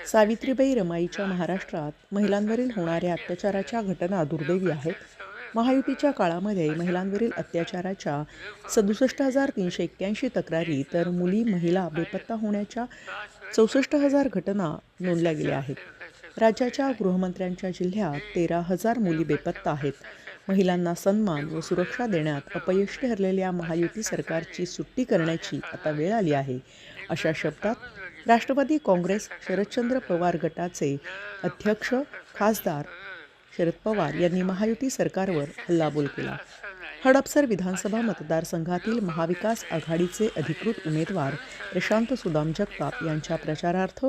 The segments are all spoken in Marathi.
सावित्रीबाई रमाईच्या महाराष्ट्रात महिलांवरील होणाऱ्या अत्याचाराच्या घटना दुर्दैवी आहेत. महायुतीच्या काळामध्ये महिलांवरील अत्याचाराच्या 67,381 तक्रारी तर महिला बेपत्ता होण्याच्या 64,000 घटना नोंदल्या गेल्या आहेत. राज्याच्या गृहमंत्र्यांच्या जिल्ह्यात 13,000 मुली बेपत्ता आहेत. महिलांना सन्मान व सुरक्षा देण्यात अपयशी ठरलेल्या महायुती सरकारची सुट्टी करण्याची आता वेळ आली आहे, अशा शब्दात राष्ट्रवादी काँग्रेस शरदचंद्र पवार गटाचे अध्यक्ष खासदार शरद पवार यांनी महायुती सरकारवर हल्लाबोल केला. हडपसर विधानसभा मतदारसंघातील महाविकास आघाडीचे अधिकृत उमेदवार प्रशांत सुदाम जगताप यांच्या प्रचारार्थ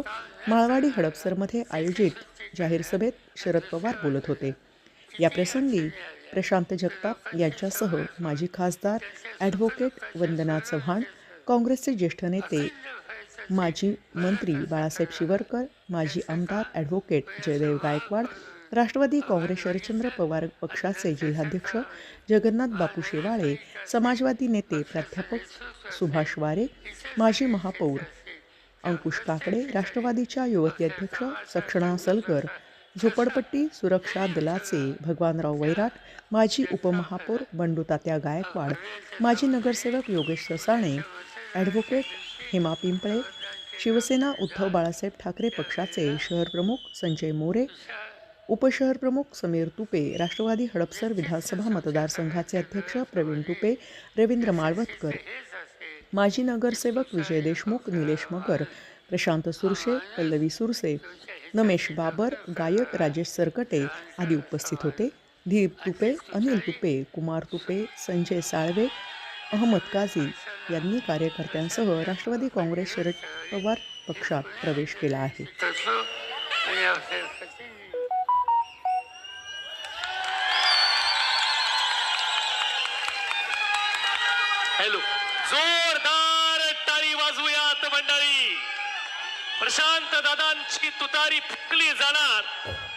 माळवाडी हडपसरमध्ये आयोजित जाहीर सभेत शरद पवार बोलत होते. याप्रसंगी प्रशांत जगताप यांच्यासह माजी खासदार ॲडव्होकेट वंदना चव्हाण, काँग्रेसचे ज्येष्ठ नेते माजी मंत्री बाळासाहेब शिवरकर, माजी आमदार ॲडव्होकेट जयदेव गायकवाड, राष्ट्रवादी काँग्रेस शरदचंद्र पवार पक्षाचे जिल्हाध्यक्ष जगन्नाथ बापू शेवाळे, समाजवादी नेते प्राध्यापक सुभाष वारे, माजी महापौर अंकुश काकडे, राष्ट्रवादीच्या युवती अध्यक्ष सक्षणा सलगर, झोपडपट्टी सुरक्षा दलाचे भगवानराव वैराट, माजी उपमहापौर बंडू तात्या गायकवाड, माजी नगरसेवक योगेश ससाणे, ॲडव्होकेट हेमा पिंपळे, शिवसेना उद्धव बाळासाहेब ठाकरे पक्षाचे शहर प्रमुख संजय मोरे, उपशहर प्रमुख समीर तुपे, राष्ट्रवादी हडपसर विधानसभा मतदारसंघाचे अध्यक्ष प्रवीण तुपे, रवींद्र माळवतकर, माजी नगरसेवक विजय देशमुख, निलेश मगर, प्रशांत सुरशे, पल्लवी सुरसे, नमेश बाबर, गायक राजेश सरकटे आदी उपस्थित होते. दिलीप तुपे, अनिल तुपे, कुमार तुपे, संजय साळवे, अहमद काझी यांनी कार्यकर्त्यांसह राष्ट्रवादी काँग्रेस शरद पवार पक्षात प्रवेश केला आहे. हॅलो, जोरदार टाळी वाजवूयात मंडळी. प्रशांत दादांची तुतारी फुकली जाणार.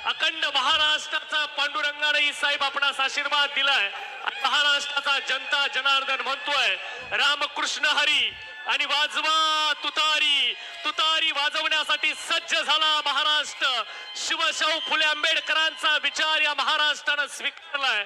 अखंड महाराष्ट्राचा पांडुरंगाने साहेब आपणास आशीर्वाद दिलाय. महाराष्ट्राचा जनता जनार्दन म्हणतोय रामकृष्ण हरी आणि वाजवा तुतारी. तुतारी वाजवण्यासाठी सज्ज झाला महाराष्ट्र. शिवशाहू फुले आंबेडकरांचा विचार या महाराष्ट्रानं स्वीकारलाय.